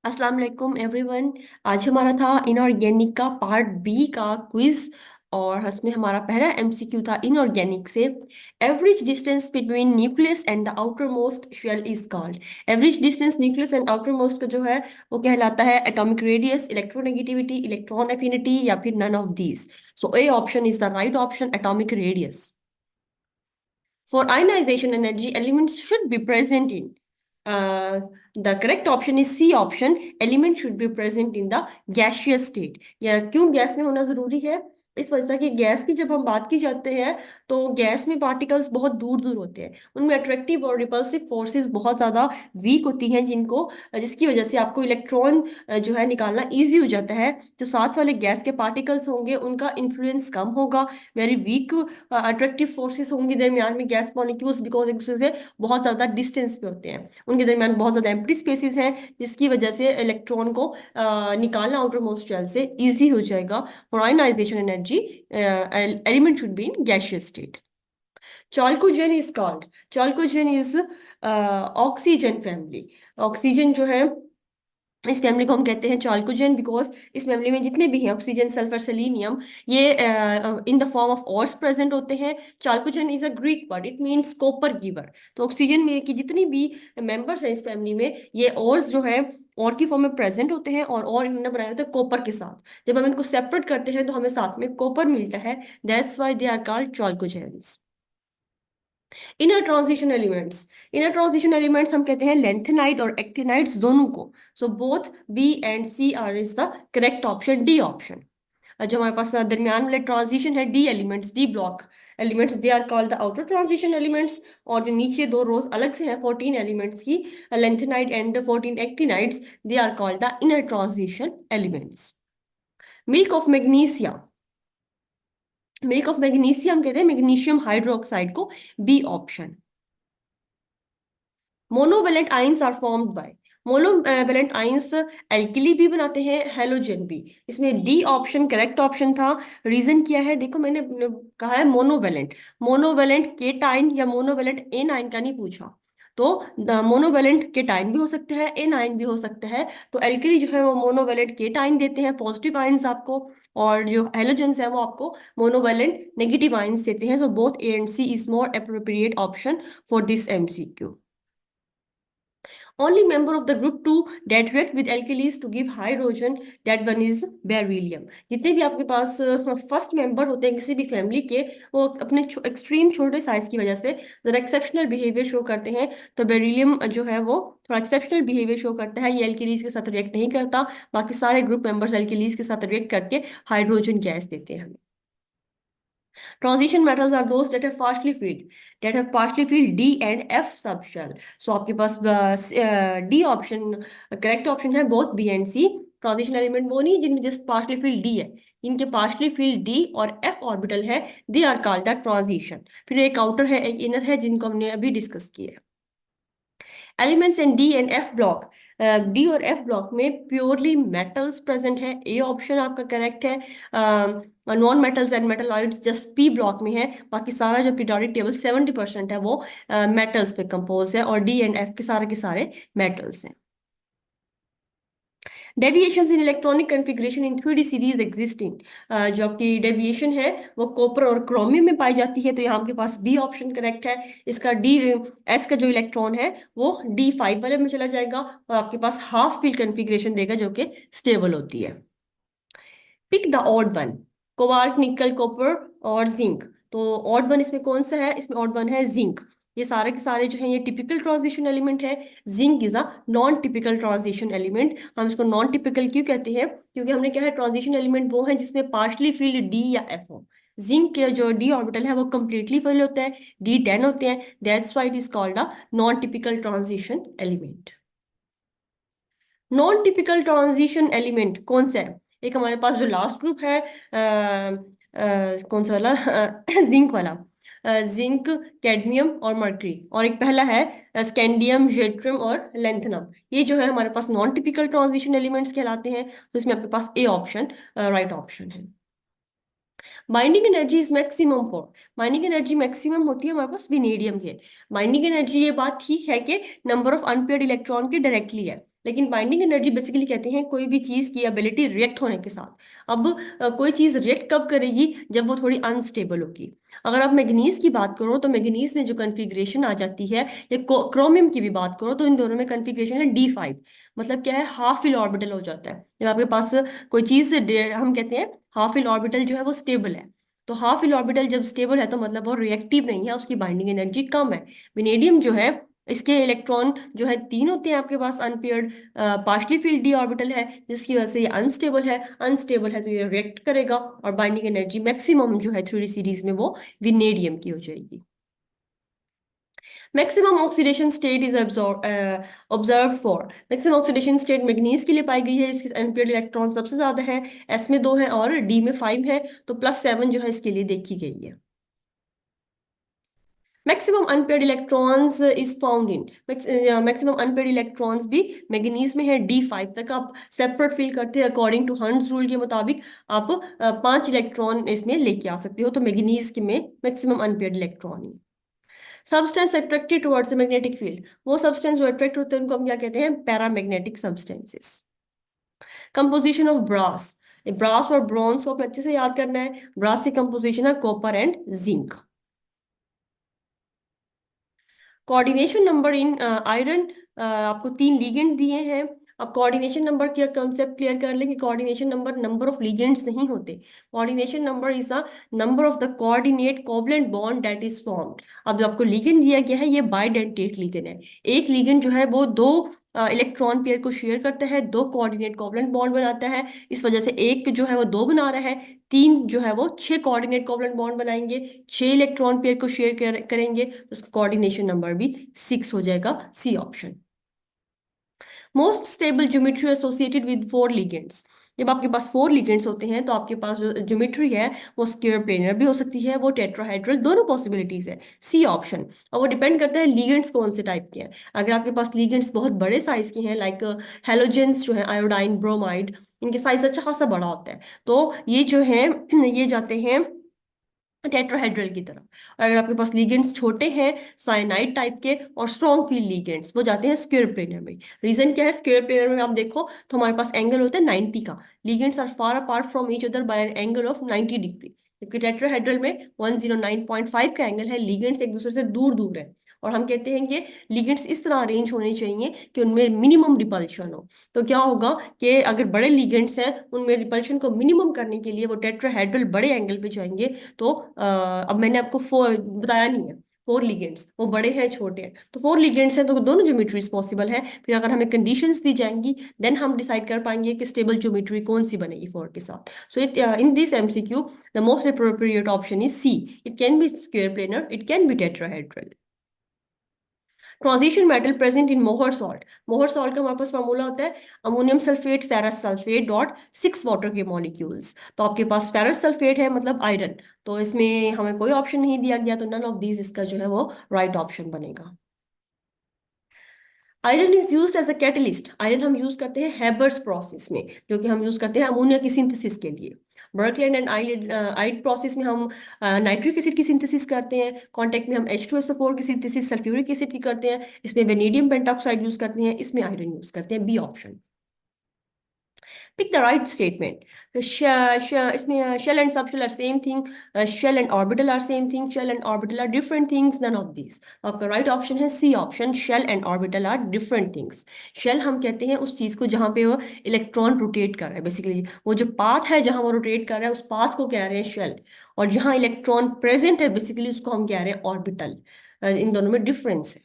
अस्सलाम वालेकुम एवरीवन। आज हमारा था इनऑर्गेनिक का पार्ट बी का क्विज। और उसमें हमारा पहला एमसीक्यू था इनऑर्गेनिक से। Average distance between nucleus and the outer most shell is called. Average distance nucleus and outer most का जो है वो कहलाता है atomic radius, electronegativity, electron affinity या फिर none of these. So a option is the right option, atomic radius. For ionization energy, elements should be present in. The correct option is C option. Element should be present in the gaseous state. या क्यों gas में होना जरूरी है? इस वजह से कि गैस की जब हम बात की जाते हैं तो गैस में पार्टिकल्स बहुत दूर दूर होते हैं, उनमें अट्रैक्टिव और रिपल्सिव फोर्सेस बहुत ज्यादा वीक होती हैं, जिसकी वजह से आपको इलेक्ट्रॉन जो है निकालना इजी हो जाता है। जो साथ वाले गैस के पार्टिकल्स होंगे उनका इन्फ्लुएंस कम होगा। वेरी वीक अट्रैक्टिव फोर्सेस होंगी दरमियान में गैस मॉलिक्यूल्स, बिकॉज एक दूसरे से बहुत ज्यादा डिस्टेंस पे होते हैं, उनके दरमियान बहुत ज्यादा एम्प्टी स्पेसेस हैं, जिसकी वजह से इलेक्ट्रॉन को निकालना आउटर मोस्ट शेल से इजी हो जाएगा। For ionisation energy element should be in gaseous state. Chalcogen is called, chalcogen is oxygen family. Oxygen जो है इस फैमिली को हम कहते हैं चाल्कोजेन, बिकॉज इस फैमिली में जितने भी हैं ऑक्सीजन, सल्फर, सेलेनियम, ये in the form of ores present होते हैं। Chalcogen is a Greek word, it means copper giver. तो ऑक्सीजन में की जितनी भी मेंबर्स हैं इस फैमिली में, ये ऑर्स जो है और की फॉर्म में प्रेजेंट होते हैं, और इन्होंने बनाए होते हैं कॉपर के साथ। जब हम इनको सेपरेट करते हैं तो हमें साथ में कॉपर मिलता है, that's why they are called chalcogens. Inner transition elements, inner transition elements हम कहते हैं लेंथेनाइड और एक्टिनाइड्स दोनों को। So both B and C are is the correct option, D option. जो हमारे पास दरमियान वाले ट्रांजिशन है D elements, D block elements, they are called the outer transition elements. और जो नीचे दो रोज अलग से हैं 14 एलिमेंट्स की, lanthanide and 14 actinides, they are called the inner transition elements. Milk of magnesia, milk of magnesium कहते हैं मैग्नीशियम हाइड्रोक्साइड को, B option. Monovalent ions are formed by, monovalent ions alkali भी बनाते हैं, हेलोजन भी। इसमें डी ऑप्शन करेक्ट ऑप्शन था। Reason क्या है देखो, मैंने कहा है मोनोवेलेंट, मोनोवेलेंट केटाइन या मोनोवेलेंट एनाइन का नहीं पूछा। तो मोनोवेलेंट केटाइन भी हो सकता है, एनाइन भी हो सकता है। तो एल्किली जो है वो मोनोवेलेंट केटाइन देते हैं, पॉजिटिव आइंस आपको। और जो हेलोजेंस है वो आपको मोनोवेलेंट नेगेटिव आइंस देते हैं। तो both A and C is more appropriate option for this MCQ. Only member of the group 2 that react with alkalis to give hydrogen, that one is beryllium। जितने भी आपके पास first member होते हैं किसी भी फैमिली के, वो अपने एक्सट्रीम छोटे साइज की वजह से जरा एक्सेप्शनल बिहेवियर शो करते हैं। तो बेरिलियम जो है वो थोड़ा एक्सेप्शनल बिहेवियर शो करता है, ये एल्किलीज के साथ रिएक्ट नहीं करता। बाकी सारे ग्रुप मेंबर्स एल्किलीज के साथ रिएक्ट करके हाइड्रोजन गैस देते हैं हमें। Transition metals are those that have partially filled, D and F subshell. So आपके पास D ऑप्शन करेक्ट ऑप्शन है, बोथ B and C। Transition element वो नहीं जिनमें जस्ट पार्शली फिल्ड डी है, इनके पार्शली फिल्ड डी और एफ ऑर्बिटल है, they are called that transition. फिर एक आउटर है एक इनर है, जिनको हमने अभी डिस्कस किया है। Elements in D and F block, D और एफ ब्लॉक में प्योरली मेटल्स प्रेजेंट है, ए ऑप्शन आपका करेक्ट है। Non metals and metalloids just P block में है। बाकी सारा जो पीरियोडिक टेबल 70% है वो मेटल्स पे कंपोज है, और डी एंड एफ के सारे मेटल्स हैं। डेविएशंस इन इलेक्ट्रॉनिक कॉन्फ़िगरेशन इन 3D सीरीज एग्जिस्टिंग, जो आपकी डेविएशन है वो कॉपर और क्रोमियम में पाई जाती है। तो यहाँ आपके पास बी ऑप्शन करेक्ट है। इसका डी एस का जो इलेक्ट्रॉन है वो D5 वाले में चला जाएगा, और आपके पास हाफ फील्ड कॉन्फ़िगरेशन देगा जो कि स्टेबल होती है। Pick the odd one, cobalt, nickel, copper और जिंक। तो ऑड वन इसमें कौन सा है? इसमें ऑड वन है जिंक। ये सारे के सारे जो हैं ये टिपिकल ट्रांजिशन एलिमेंट है। Zinc is a non typical transition element. हम इसको नॉन टिपिकल क्यों कहते हैं? क्योंकि हमने क्या है, ट्रांजिशन एलिमेंट वो है जिसमें पार्शली फिल्ड डी या एफ हो। जिंक के जो डी ऑर्बिटल है वो कंप्लीटली फिल होता है, D10 होते हैं, that's why it is called a non typical transition element. Non typical transition element कौन सा है? एक हमारे पास जो लास्ट ग्रुप है, कौन सा वाला जिंक वाला, जिंक, कैडमियम और मर्करी। और एक पहला है स्कैंडियम, जेट्रियम और लेंथेनम। ये जो है हमारे पास नॉन टिपिकल ट्रांजिशन एलिमेंट्स कहलाते हैं। तो इसमें आपके पास ए ऑप्शन राइट ऑप्शन है। Binding energy is maximum for, binding energy maximum होती है हमारे पास विनेडियम के। बाइंडिंग एनर्जी, ये बात ठीक है कि नंबर ऑफ अनपेयर्ड इलेक्ट्रॉन की डायरेक्टली है, लेकिन बाइंडिंग एनर्जी बेसिकली कहते हैं कोई भी चीज की एबिलिटी रिएक्ट होने के साथ। अब कोई चीज रिएक्ट कब करेगी, जब वो थोड़ी अनस्टेबल होगी। अगर आप मैग्नीज की बात करो तो मैग्नीज में जो कन्फिग्रेशन आ जाती है, या क्रोमियम की भी बात करो, तो इन दोनों में कन्फिग्रेशन है D5। मतलब क्या है, हाफ फिल ऑर्बिटल हो जाता है जब आपके पास कोई चीज, हम कहते हैं हाफ फिल ऑर्बिटल जो है वो स्टेबल है। तो हाफ फिल ऑर्बिटल जब स्टेबल है तो मतलब वो रिएक्टिव नहीं है, उसकी बाइंडिंग एनर्जी कम है। विनेडियम जो है, इसके इलेक्ट्रॉन जो है तीन होते हैं आपके पास unpaired, partially filled D orbital है, जिसकी वजह से ये अनस्टेबल है। अनस्टेबल है तो ये रिएक्ट करेगा, और बाइंडिंग एनर्जी मैक्सिमम जो है 3D सीरीज में वो विनेडियम की हो जाएगी। Maximum oxidation state is observe for, maximum oxidation state manganese के लिए पाई गई है, इसके अनपेयर्ड इलेक्ट्रॉन सबसे ज्यादा है, एस में 2 है और डी में 5 है, तो +7 जो है इसके लिए देखी गई है। Maximum unpaired electrons is found in, maximum unpaired electrons भी मैग्नीज में है D5 तक। आप सेपरेट फील करते हैं अकॉर्डिंग टू हंड्स रूल के मुताबिक, आप 5 इलेक्ट्रॉन इसमें लेके आ सकते हो, तो मैग्नीज के में मैक्सिमम अनपेयर्ड इलेक्ट्रॉन ही। Substance attracted towards magnetic field, वो सब्सटेंस जो अट्रैक्ट होते हैं उनको हम क्या कहते हैं, paramagnetic substances. Composition of brass, brass और ब्रॉन्ज को हमें अच्छे से याद करना है। ब्रास की कंपोजिशन है copper and zinc. Coordination number in iron, आपको 3 लीगेंड दिए हैं। अब कोऑर्डिनेशन नंबर का कंसेप्ट क्लियर कर लेंगे। Coordination number number of ligands नहीं होते, coordination number is the number of the coordinate covalent bond that is formed. अब जो आपको लीगेंड दिया गया है ये बाइडेंटेट लीगेंड है। एक लीगेंड जो है वो दो इलेक्ट्रॉन पेयर को शेयर करता है, दो कोऑर्डिनेट कोवलेंट बॉन्ड बनाता है, इस वजह से एक जो है वो दो बना रहा है, तीन जो है वो 6 कोऑर्डिनेट कोवलेंट बॉन्ड बनाएंगे, 6 इलेक्ट्रॉन पेयर को शेयर करेंगे, तो उसका कोऑर्डिनेशन नंबर भी 6 हो जाएगा, C option. Most stable geometry associated with 4 ligands, जब आपके पास 4 लिगेंड्स होते हैं तो आपके पास जो ज्योमेट्री है वो स्क्वायर प्लेनर भी हो सकती है, वो टेट्राहेड्रल, दोनों पॉसिबिलिटीज है, सी ऑप्शन। और वो डिपेंड करता है लिगेंड्स कौन से टाइप के हैं। अगर आपके पास लिगेंड्स बहुत बड़े साइज के हैं, लाइक हेलोजेंस जो है, आयोडाइन, ब्रोमाइड, इनके साइज अच्छा खासा बड़ा होता है, तो ये जो है ये जाते हैं टेट्राहेड्रल की तरफ। और अगर आपके पास लिगेंड्स छोटे हैं, साइनाइड टाइप के और स्ट्रॉन्ग फील्ड लिगेंड्स, वो जाते हैं स्क्वायर प्लेनर में। रीजन क्या है, स्क्वायर प्लेनर में आप देखो तो हमारे पास एंगल होता है 90 का, ligands are far apart from each other by an angle of 90 degree, जबकि टेट्राहेड्रल में 109.5 का एंगल है, लिगेंड्स एक दूसरे से दूर दूर है। और हम कहते हैं कि लिगेंड्स इस तरह अरेंज होने चाहिए कि उनमें मिनिमम रिपल्शन हो। तो क्या होगा कि अगर बड़े लिगेंड्स हैं उनमें रिपल्शन को मिनिमम करने के लिए वो टेट्राहेड्रल बड़े एंगल पे जाएंगे। तो अब मैंने आपको बताया नहीं है, 4 लिगेंड्स, वो बड़े हैं छोटे हैं, तो 4 लिगेंड्स हैं तो दोनों ज्योमेट्रीज पॉसिबल है। फिर अगर हमें कंडीशंस दी जाएंगी देन हम डिसाइड कर पाएंगे कि स्टेबल ज्योमेट्री कौन सी बनेगी 4 के साथ। So in this MCQ the most appropriate option is C, it can be square planar, it can be tetrahedral. Transition metal present in Mohr salt, मोहर सॉल्ट का हमारे पास फार्मूला होता है ammonium sulphate ferrous sulphate dot 6 water के molecules. तो आपके पास ferrous sulphate है मतलब आयरन, तो इसमें हमें कोई ऑप्शन नहीं दिया गया, तो नन ऑफ दीज इसका जो है वो राइट ऑप्शन बनेगा। Iron is used as a catalyst, iron हम यूज करते हैं हैबर्स प्रोसेस में, जो कि हम यूज करते हैं अमोनिया की सिंथेसिस के लिए। बर्कलैंड एंड आइड प्रोसेस में हम नाइट्रिक एसिड की सिंथेसिस करते हैं, कॉन्टेक्ट में हम H2SO4 की सिंथेसिस सल्फ्यूरिक एसिड की करते हैं, इसमें वेनेडियम पेंटॉक्साइड यूज करते हैं, इसमें आयरन यूज करते हैं, B option. Pick the right statement. इसमें shell and subshell are same thing, shell and orbital are same thing, shell and orbital are different things, none of these। आपका right option है C option, shell and orbital are different things। shell हम कहते हैं उस चीज को जहां पे वो इलेक्ट्रॉन रोटेट कर रहा है, बेसिकली वो जो पाथ है जहां वो रोटेट कर रहा है उस पाथ को कह रहे हैं शेल, और जहां इलेक्ट्रॉन प्रेजेंट है बेसिकली उसको हम कह रहे हैं ऑर्बिटल। इन दोनों में डिफरेंस है।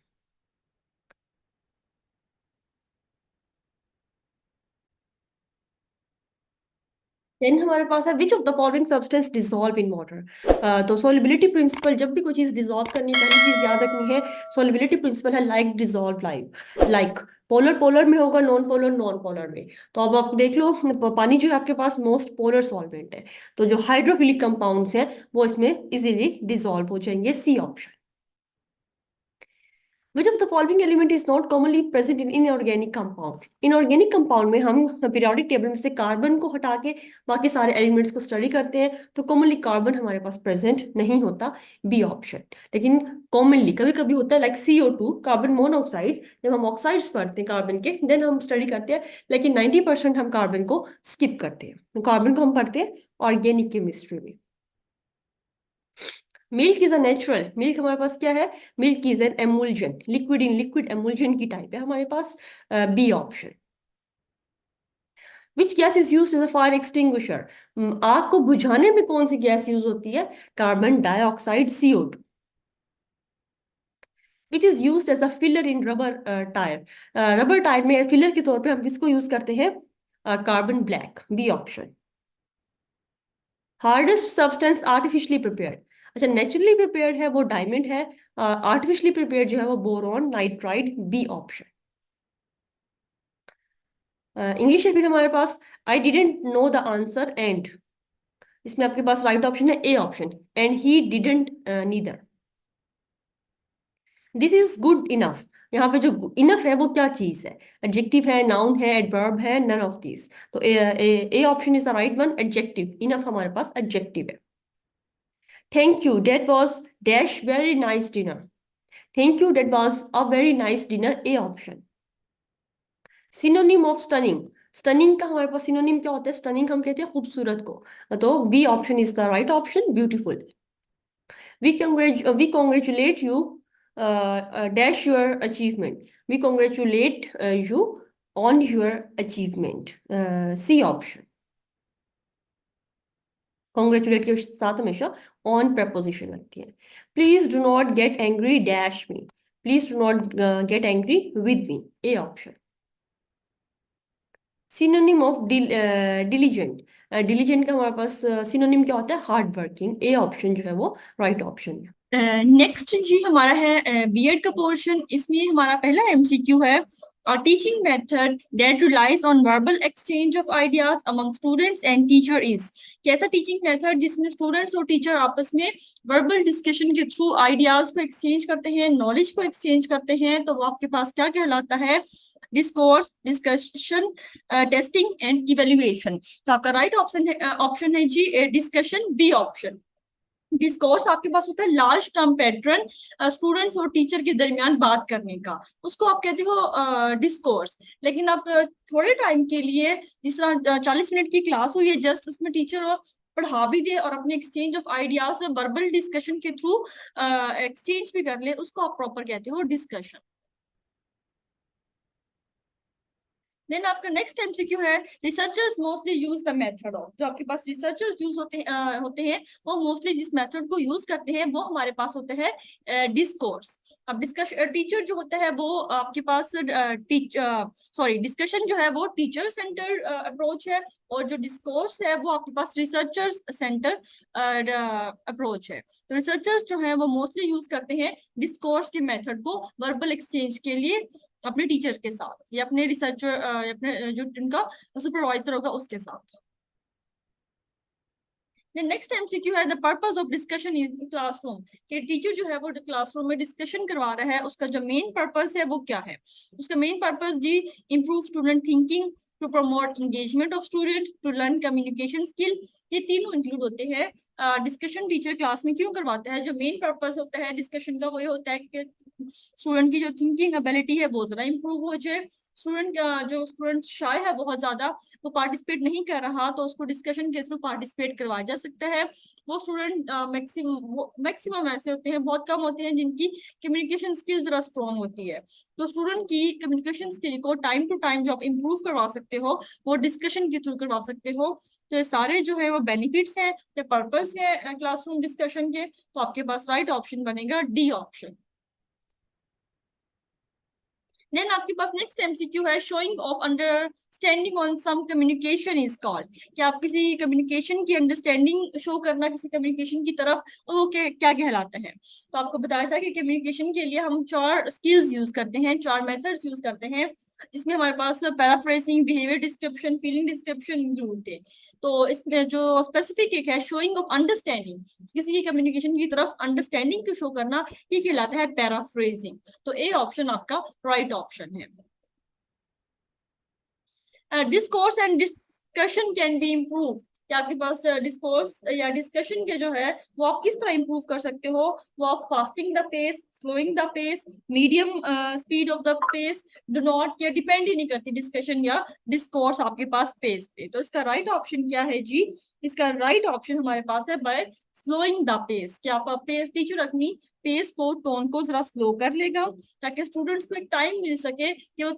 देन हमारे पास है which of the following substance dissolve in water. तो सोलिबिलिटी प्रिंसिपल, जब भी कोई चीज डिसॉल्व करनी है पहली चीज याद रखनी है, सोलिबिलिटी प्रिंसिपल है like dissolve like, like polar polar में होगा, नॉन पोलर में। तो अब आप देख लो पानी जो है आपके पास मोस्ट पोलर सॉल्वेंट है, तो जो हाइड्रोफिलिक कंपाउंड्स हैं वो इसमें इजीली डिसॉल्व हो जाएंगे, C option. Which of the following element is not commonly present in inorganic compound? Inorganic compound में हम periodic table में से कार्बन को हटा के बाकी सारे एलिमेंट्स को स्टडी करते हैं, तो कॉमनली कार्बन हमारे पास प्रेजेंट नहीं होता, बी ऑप्शन। लेकिन कॉमनली कभी कभी होता है, लाइक CO2 कार्बन मोनोऑक्साइड, जब हम ऑक्साइड्स पढ़ते हैं कार्बन के देन हम स्टडी करते हैं, लेकिन 90% हम कार्बन को स्किप करते हैं। कार्बन को हम पढ़ते हैं ऑर्गेनिक केमिस्ट्री में। Milk is a natural, milk हमारे पास क्या है, milk is an emulsion, liquid in liquid emulsion की टाइप है हमारे पास, B option. Which gas is use as a fire extinguisher, आग को बुझाने में कौन सी गैस यूज होती है, carbon dioxide CO2। Which is use as a filler in rubber tyre, rubber tyre में फिलर के तौर पे हम किसको यूज करते हैं, carbon black, B option. Hardest substance artificially prepared, अच्छा नेचुरली प्रिपेयर्ड है वो डायमंड है, आर्टिफिशियली प्रिपेयर्ड जो है वो boron nitride, B option. English है फिर हमारे पास, I didn't know the answer and, इसमें आपके पास राइट ऑप्शन है A option, and he didn't neither. This is good enough, यहाँ पे जो इनफ है वो क्या चीज है, एडजेक्टिव है, नाउन है, एडवर्ब है, नन ऑफ दिस, तो ए option is the right one, adjective, enough हमारे पास एडजेक्टिव है। Thank you that was dash very nice dinner, thank you that was a very nice dinner, A option. Synonym of stunning, stunning का हमारे पास synonym क्या होता है, stunning हम कहते हैं खूबसूरत को, तो B option is the right option, beautiful. We congratulate you dash your achievement, we congratulate you on your achievement, C option। congratulate के साथ हमेशा on preposition लगती है। Please do not get angry dash me, please do not get angry with me, A option। Synonym of diligent, diligent का हमारे पास synonym क्या होता है, हार्ड वर्किंग, ए ऑप्शन जो है वो राइट ऑप्शन है। नेक्स्ट जी हमारा है बीएड का पोर्शन, इसमें हमारा पहला MCQ है, a teaching method that relies on verbal exchange of ideas among students and teacher is, कैसा टीचिंग मेथड जिसमें स्टूडेंट्स और टीचर आपस में वर्बल डिस्कशन के थ्रू आइडियाज को एक्सचेंज करते हैं, नॉलेज को एक्सचेंज करते हैं, तो वो आपके पास क्या कहलाता है, discourse, discussion, testing and evaluation. तो आपका राइट ऑप्शन है जी डिस्कशन, बी ऑप्शन। डिस्कोर्स आपके पास होता है लार्ज टर्म पैटर्न स्टूडेंट्स और टीचर के दरमियान बात करने का, उसको आप कहते हो डिस्कोर्स। लेकिन आप थोड़े टाइम के लिए, जिस तरह 40 मिनट की क्लास हुई है जस्ट, उसमें टीचर पढ़ा भी दे और अपने exchange of ideas verbal discussion के थ्रू एक्सचेंज भी कर ले, उसको आप प्रॉपर कहते हो डिस्कशन। देन आपका नेक्स्ट MCQ है, researchers mostly use the method of, जो आपके पास रिसर्चर्स यूज होते हैं वो मोस्टली जिस मेथड को यूज करते हैं वो हमारे पास होता है डिस्कोर्स। अब डिस्कशन टीचर जो होता है वो आपके पास डिस्कशन जो है वो टीचर सेंटर अप्रोच है, और जो डिस्कोर्स है वो आपके पास रिसर्चर्स सेंटर अप्रोच है। तो रिसर्चर्स जो है वो मोस्टली यूज करते हैं डिस्कोर्स के मेथड को वर्बल एक्सचेंज के लिए अपने टीचर के साथ या अपने रिसर्चर अपने जो उनका सुपरवाइजर होगा उसके साथ। नेक्स्ट MCQ है, the purpose of discussion is classroom, कि टीचर जो है वो क्लासरूम में डिस्कशन करवा रहा है, उसका जो मेन पर्पस है वो क्या है, उसका मेन पर्पस जी improve student thinking, to promote engagement of student, to learn communication skill, ये तीनों इंक्लूड होते हैं। डिस्कशन टीचर क्लास में क्यों करवाता है, जो मेन पर्पस होता है डिस्कशन का वो ये होता है कि स्टूडेंट की जो थिंकिंग एबिलिटी है वो जरा इम्प्रूव हो जाए। जो स्टूडेंट शाय है बहुत ज्यादा, वो पार्टिसिपेट नहीं कर रहा, तो उसको डिस्कशन के थ्रू पार्टिसिपेट करवाया जा सकता है। वो स्टूडेंट मैक्सिमम ऐसे होते हैं, बहुत कम होते हैं जिनकी कम्युनिकेशन स्किल जरा स्ट्रॉन्ग होती है, तो स्टूडेंट की कम्युनिकेशन स्किल को टाइम टू टाइम जो आप इम्प्रूव करवा सकते हो वो डिस्कशन के थ्रू करवा सकते हो। तो ये सारे जो है वो बेनिफिट्स हैं, पर्पस है क्लासरूम डिस्कशन के, तो आपके पास राइट ऑप्शन बनेगा डी ऑप्शन। देन आपके पास नेक्स्ट MCQ है, showing of understanding on some communication is called, कि आप किसी कम्युनिकेशन की अंडरस्टैंडिंग शो करना किसी कम्युनिकेशन की तरफ, तो वो क्या कहलाता है। तो आपको बताया था कि कम्युनिकेशन के लिए हम 4 स्किल्स यूज करते हैं, 4 मेथड्स यूज करते हैं। जिसमें हमारे पास paraphrasing, behaviour description, feeling description include थे। तो इसमें जो स्पेसिफिक एक है, शोइंग ऑफ अंडरस्टैंडिंग, किसी की कम्युनिकेशन की तरफ अंडरस्टैंडिंग को शो करना, ये कहलाता है पैराफ्रेजिंग। तो ए ऑप्शन आपका राइट ऑप्शन है। Discourse and discussion can B improve, या आपके पास डिस्कोर्स या डिस्कशन के जो है वो आप किस तरह इम्प्रूव कर सकते हो। वो आप fasting the pace, slowing the pace, medium speed of the pace, do not, या डिपेंड ही नहीं करती डिस्कशन या डिस्कोर्स आपके पास पेस पे। तो इसका राइट ऑप्शन क्या है जी? इसका राइट ऑप्शन हमारे पास है बाय स्लोइंग द पेस। क्या आप पेस, टीचर अपनी पेस को, टोन को जरा स्लो कर लेगा, ताकि स्टूडेंट्स को एक टाइम मिल सके कि वो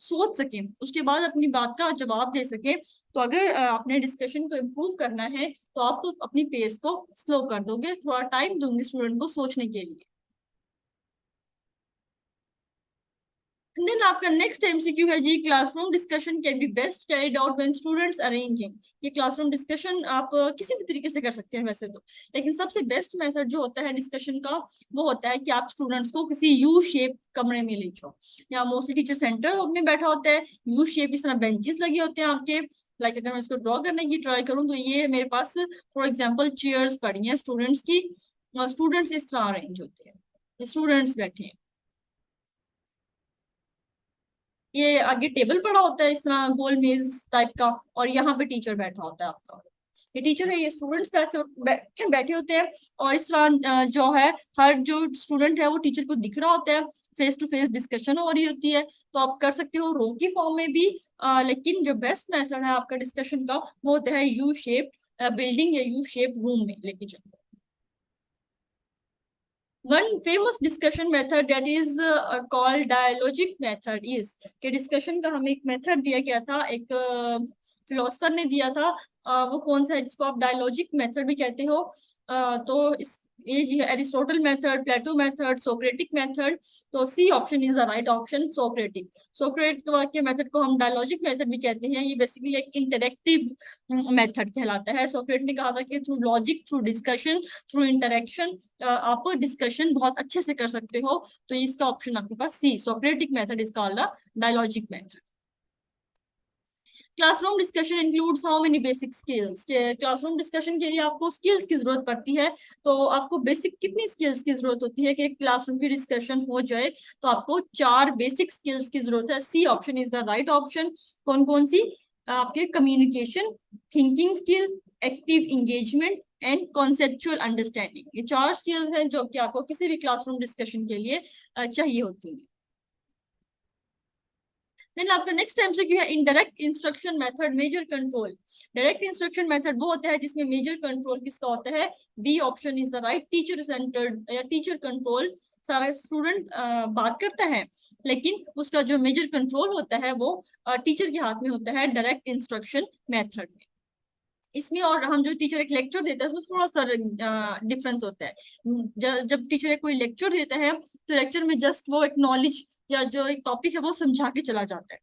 सोच सके, उसके बाद अपनी बात का जवाब दे सके। तो अगर आपने डिस्कशन को इम्प्रूव करना है तो आप तो अपनी पेस को स्लो कर दोगे, थोड़ा टाइम दोगे स्टूडेंट को सोचने के लिए। देन आपका नेक्स्ट एमसीक्यू है जी, classroom discussion can be best carried out when students arranging. ये क्लासरूम डिस्कशन आप किसी भी तरीके से कर सकते हैं वैसे तो, लेकिन सबसे बेस्ट मेथड जो होता है डिस्कशन का, वो होता है कि आप स्टूडेंट्स को किसी यू शेप कमरे में ले जाओ, या मोस्टली टीचर सेंटर में बैठा होता है, यू शेप इस तरह बेंचेस लगे होते हैं आपके। लाइक अगर मैं इसको ड्रॉ करने की ट्राई करूँ तो ये मेरे पास फॉर एग्जाम्पल चेयर्स पड़ी हैं स्टूडेंट्स की, स्टूडेंट्स इस तरह अरेंज होते हैं, स्टूडेंट्स बैठे हैं, ये आगे टेबल पड़ा होता है इस तरह गोल मेज टाइप का, और यहाँ पे टीचर बैठा होता है आपका। ये टीचर है, ये स्टूडेंट्स बैठे होते हैं, और इस तरह जो है हर जो स्टूडेंट है वो टीचर को दिख रहा होता है, फेस टू फेस डिस्कशन हो रही होती है। तो आप कर सकते हो रो की फॉर्म में भी, लेकिन जो बेस्ट मेथड है आपका डिस्कशन का वो होता है यू शेप बिल्डिंग या यू शेप रूम में लेके जाओ। One famous discussion method that is called dialogic method is, कि डिस्कशन का हमें एक मेथड दिया गया था, एक फिलोसफर ने दिया था, वो कौन सा है जिसको आप डायलॉजिक मेथड भी कहते हो। तो इस ये जी है Aristotle method, Plato method, Socratic method. तो C option is the right option, Socratic. Socrates के मेथड को हम डायलॉजिक मेथड भी कहते हैं। ये बेसिकली एक इंटरेक्टिव मेथड कहलाता है। सोक्रेट ने कहा था कि through logic, through discussion, through interaction आप डिस्कशन बहुत अच्छे से कर सकते हो। तो इसका ऑप्शन आपके पास C, Socratic method is called the dialogic method. Classroom discussion includes how many basic skills, classroom discussion के लिए आपको स्किल्स की जरूरत पड़ती है। तो आपको बेसिक कितनी स्किल्स की जरूरत होती है कि क्लासरूम की डिस्कशन हो जाए? तो आपको 4 बेसिक स्किल्स की जरूरत है। C option is the right option. कौन कौन सी? आपके communication, thinking skill, active engagement and conceptual understanding, ये 4 स्किल्स हैं जो कि आपको किसी भी क्लासरूम डिस्कशन के लिए चाहिए होती है। देन आपका नेक्स्ट एमसीक्यू है indirect instruction method major control. Direct instruction method वो होता है जिसमें मेजर कंट्रोल किसका होता है? B option is the right, teacher centred या टीचर कंट्रोल। सारा स्टूडेंट बात करता है, लेकिन उसका जो मेजर कंट्रोल होता है वो टीचर के हाथ में होता है डायरेक्ट इंस्ट्रक्शन मेथड में। इसमें और हम जो टीचर एक लेक्चर देता है उसमें थोड़ा सा डिफरेंस होता है। जब टीचर एक कोई लेक्चर देता है तो लेक्चर में जस्ट वो एक नॉलेज या जो एक टॉपिक है वो समझा के चला जाता है।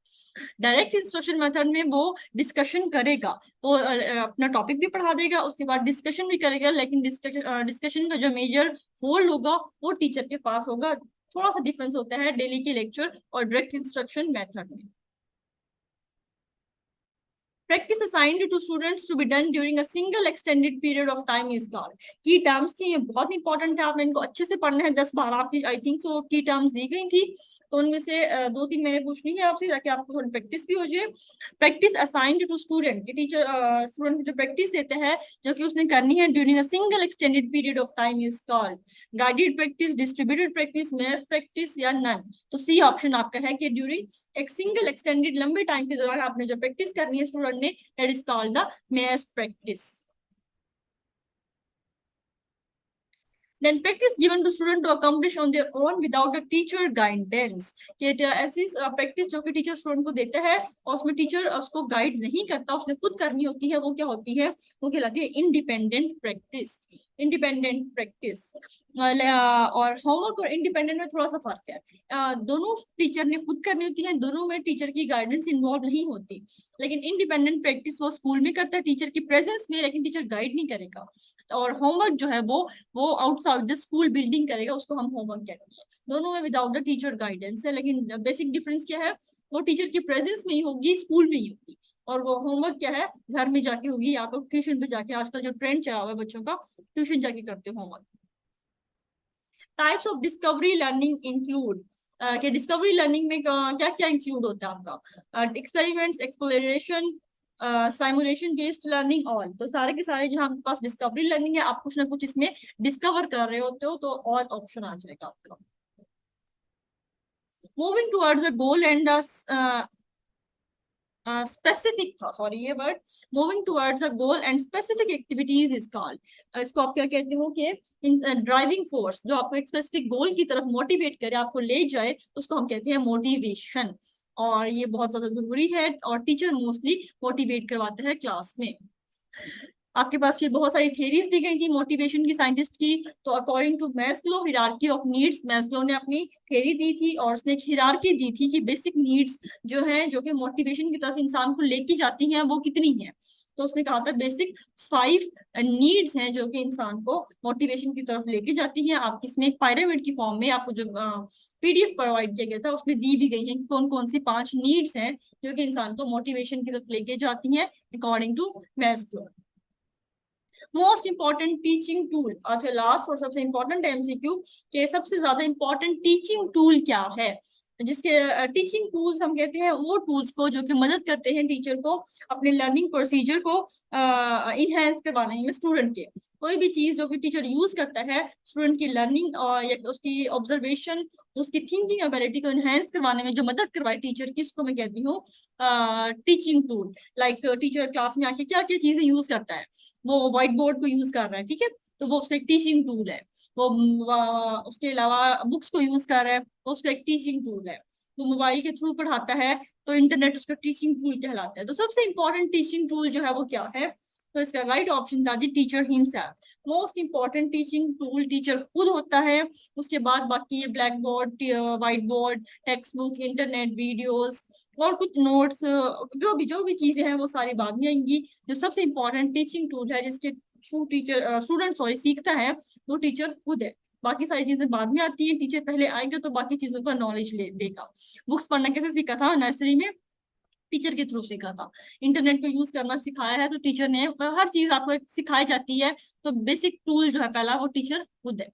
डायरेक्ट इंस्ट्रक्शन मेथड में वो डिस्कशन करेगा, वो अपना टॉपिक भी पढ़ा देगा, उसके बाद डिस्कशन भी करेगा, लेकिन डिस्कशन का जो मेजर होल्ड होगा वो टीचर के पास होगा। थोड़ा सा डिफरेंस होता है डेली के लेक्चर और डायरेक्ट इंस्ट्रक्शन मेथड में। Practice assigned to students to be done during a single extended period of time is called। की टर्म्स थी, ये बहुत इंपॉर्टेंट है, आपने इनको अच्छे से पढ़ना है। 10-12 आपकी आई थिंक सो की टर्म्स दी गई थी, तो उनमें से 2-3 मैंने पूछनी है आपसे ताकि आपको थोड़ी प्रैक्टिस भी हो जाए। प्रैक्टिस असाइंड टू स्टूडेंट, कि टीचर स्टूडेंट को जो प्रैक्टिस देता है जो कि उसने करनी है during a single extended period of time is called guided practice, distributed practice, math practice या नन। तो सी ऑप्शन आपका है कि ड्यूरिंग एक सिंगल एक्सटेंडेड लंबे टाइम के दौरान आपने जो प्रैक्टिस करनी है स्टूडेंट ने, that is called the mass practice। Then practice given to student to accomplish on their own without a teacher guidance, कि ऐसी प्रैक्टिस जो कि टीचर स्टूडेंट को देता है और उसमें टीचर उसको गाइड नहीं करता, उसने खुद करनी होती है, वो क्या होती है? वो कहलाती है इंडिपेंडेंट प्रैक्टिस। इंडिपेंडेंट प्रैक्टिस और होमवर्क और इंडिपेंडेंट में थोड़ा सा फर्क है। दोनों टीचर ने खुद करनी होती है, दोनों में टीचर की गाइडेंस इन्वॉल्व नहीं होती। लेकिन इंडिपेंडेंट प्रैक्टिस वो स्कूल में करता है टीचर की प्रेजेंस में, लेकिन टीचर गाइड नहीं करेगा। और होमवर्क जो है वो आउटसाइड द स्कूल बिल्डिंग करेगा उसको हम होमवर्क कहते हैं। दोनों में विदाउट द टीचर गाइडेंस है, लेकिन बेसिक डिफरेंस क्या है, वो टीचर की प्रेजेंस में ही होगी, स्कूल में ही होगी, और वो होमवर्क क्या है घर में जाके होगी, या फिर ट्यूशन पे जाके, आजकल जो ट्रेंड चला हुआ है बच्चों का, ट्यूशन जाके करते हो homework. Types of discovery learning include, कि डिस्कवरी लर्निंग में क्या क्या इंक्लूड होता है आपका, experiments, exploration, simulation based learning, all. तो सारे के सारे जहाँ आपके पास डिस्कवरी लर्निंग है, आप कुछ ना कुछ इसमें डिस्कवर कर रहे होते हो, तो ऑल ऑप्शन आ जाएगा आपका। Moving towards a goal and specific था, सॉरी ये word, moving towards a goal and specific activities is called, इसको आप क्या कहते हो कि ड्राइविंग फोर्स, जो आपको एक स्पेसिफिक गोल की तरफ मोटिवेट करे, आपको ले जाए, उसको हम कहते हैं मोटिवेशन। और ये बहुत ज्यादा जरूरी है, और टीचर मोस्टली मोटिवेट करवाते हैं क्लास में। आपके पास फिर बहुत सारी थेरीज दी गई थी मोटिवेशन की, साइंटिस्ट की। तो according to Maslow hierarchy of needs, Maslow ने अपनी थेरी दी थी, और उसने एक हिरार्की दी थी कि बेसिक नीड्स जो है, जो कि मोटिवेशन की तरफ इंसान को लेके जाती हैं, वो कितनी है। तो उसने कहा था बेसिक 5 नीड्स हैं जो कि इंसान को मोटिवेशन की तरफ लेके जाती हैं। आप इसमें एक पायरामिड की फॉर्म में आपको जो पीडीएफ प्रोवाइड किया गया था, उसमें दी भी गई है कि कौन कौन सी 5 नीड्स हैं जो कि इंसान को मोटिवेशन की तरफ लेके जाती हैं according to Maslow. Most important teaching tool, अच्छा लास्ट और सबसे इंपॉर्टेंट एमसीक्यू, के सबसे ज्यादा इंपॉर्टेंट टीचिंग टूल क्या है, जिसके टीचिंग टूल्स हम कहते हैं वो टूल्स को जो कि मदद करते हैं टीचर को अपने लर्निंग प्रोसीजर को इनहेंस करवाने में। स्टूडेंट के कोई भी चीज जो कि टीचर यूज करता है स्टूडेंट की लर्निंग और या उसकी ऑब्जर्वेशन, उसकी थिंकिंग एबिलिटी को इनहेंस करवाने में जो मदद करवाए टीचर की, उसको मैं कहती हूँ teaching tool. Like teacher class में आके क्या क्या चीजें यूज करता है, वो व्हाइट बोर्ड को यूज कर रहा है, ठीक है, तो वो उसका एक टीचिंग टूल है। वो उसके अलावा बुक्स को यूज कर रहा है, वो उसका एक टीचिंग टूल है। वो मोबाइल के थ्रू पढ़ाता है, तो इंटरनेट उसका टीचिंग टूल कहलाता है। तो सबसे इंपॉर्टेंट टीचिंग टूल जो है वो क्या है, तो इसका राइट ऑप्शन था जी teacher himself. Most important teaching tool teacher खुद होता है, उसके बाद बाकी ये blackboard, whiteboard, textbook, internet, videos और कुछ नोट्स, जो भी चीजें हैं वो सारी बाद में आएंगी। जो सबसे इंपॉर्टेंट टीचिंग टूल है जिसके थ्रू टीचर स्टूडेंट सॉरी सीखता है, वो टीचर खुद है। बाकी सारी चीजें बाद में आती है, टीचर पहले आएंगे तो बाकी चीजों का नॉलेज ले देगा। बुक्स पढ़ना कैसे सीखा था नर्सरी में, टीचर के थ्रू सीखा था। इंटरनेट को यूज करना सिखाया है तो टीचर ने, हर चीज आपको सिखाई जाती है, तो बेसिक टूल जो है पहला वो टीचर खुद है।